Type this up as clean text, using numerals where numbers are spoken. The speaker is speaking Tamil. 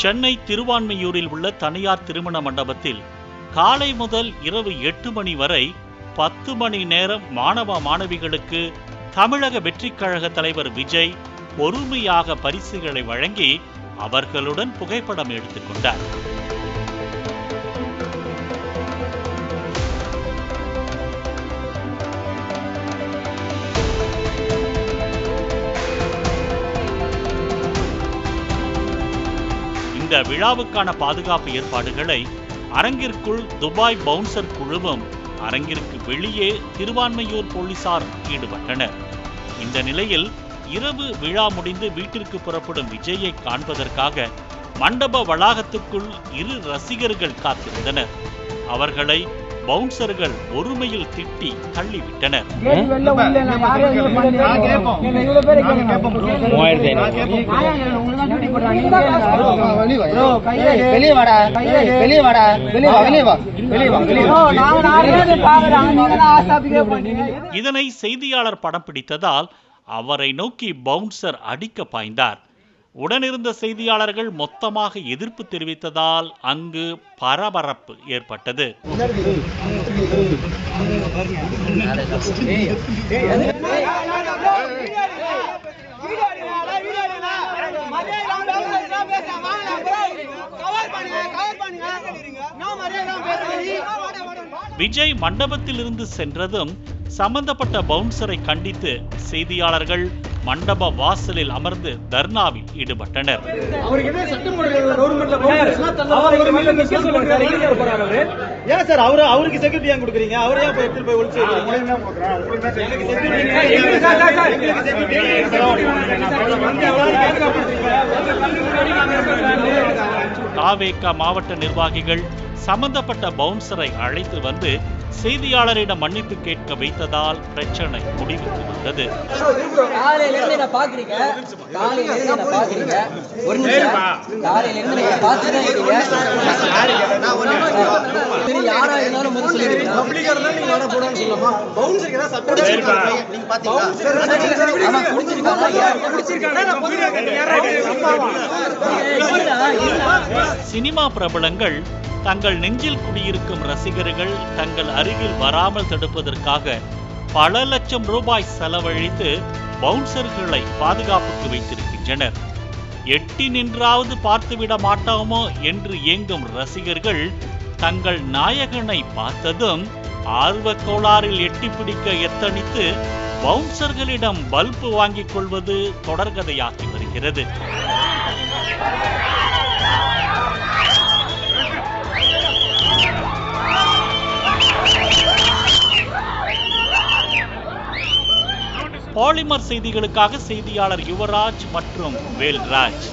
சென்னை திருவான்மியூரில் உள்ள தனியார் திருமண மண்டபத்தில் காலை முதல் இரவு 8 மணி வரை 10 மணி நேரம் மாணவ மாணவிகளுக்கு தமிழக வெற்றிக் கழக தலைவர் விஜய் பொறுமையாக பரிசுகளை வழங்கி அவர்களுடன் புகைப்படம் எடுத்துக் கொண்டார். இந்த விழாவுக்கான பாதுகாப்பு ஏற்பாடுகளை அரங்கிற்குள் துபாய் பவுன்சர் குழுவும் அரங்கிற்கு வெளியே திருவான்மியூர் போலீசார் ஈடுபட்டனர். இந்த நிலையில் இரவு விழா முடிந்து வீட்டிற்கு புறப்படும் விஜயை காண்பதற்காக மண்டப வளாகத்துக்குள் 2 ரசிகர்கள் காத்திருந்தனர். அவர்களை பவுன்சர்கள் ஒருமையில் திட்டி தள்ளிவிட்டனர். இதனை செய்தியாளர் படம் பிடித்ததால் அவரை நோக்கி பவுன்சர் அடிக்க பாய்ந்தார். உடனிருந்த செய்தியாளர்கள் மொத்தமாக எதிர்ப்பு தெரிவித்ததால் அங்கு பரபரப்பு ஏற்பட்டது. விஜய் மண்டபத்தில் இருந்து சென்றதும் சம்பந்தப்பட்ட பவுன்சரை கண்டித்து செய்தியாளர்கள் மண்டப வாசலில் அமர்ந்து தர்ணாவில் ஈடுபட்டனர். தாவேகா மாவட்ட நிர்வாகிகள் சம்பந்தப்பட்ட பவுன்சரை அழைத்து வந்து செய்தியாளரிடம் மன்னிப்பு கேட்க வைத்ததால் பிரச்சனை முடிவுக்கு வந்தது. சினிமா பிரபலங்கள் தங்கள் நெஞ்சில் குடியிருக்கும் ரசிகர்கள் தங்கள் அருகில் வராமல் தடுப்பதற்காக பல லட்சம் ரூபாய் செலவழித்து பவுன்சர்களை பாதுகாப்புக்கு வைத்திருக்கின்றனர். எட்டி நின்றாவது பார்த்துவிட மாட்டோமோ என்று ஏங்கும் ரசிகர்கள் தங்கள் நாயகனை பார்த்ததும் ஆர்வ கோளாறில் எட்டி பிடிக்க எத்தனித்து பவுன்சர்களிடம் பல்பு வாங்கிக் கொள்வது தொடர்கதையாகி வருகிறது. பாலிமர் செய்திகளுக்காக செய்தியாளர் யுவராஜ் மற்றும் வேல்ராஜ்.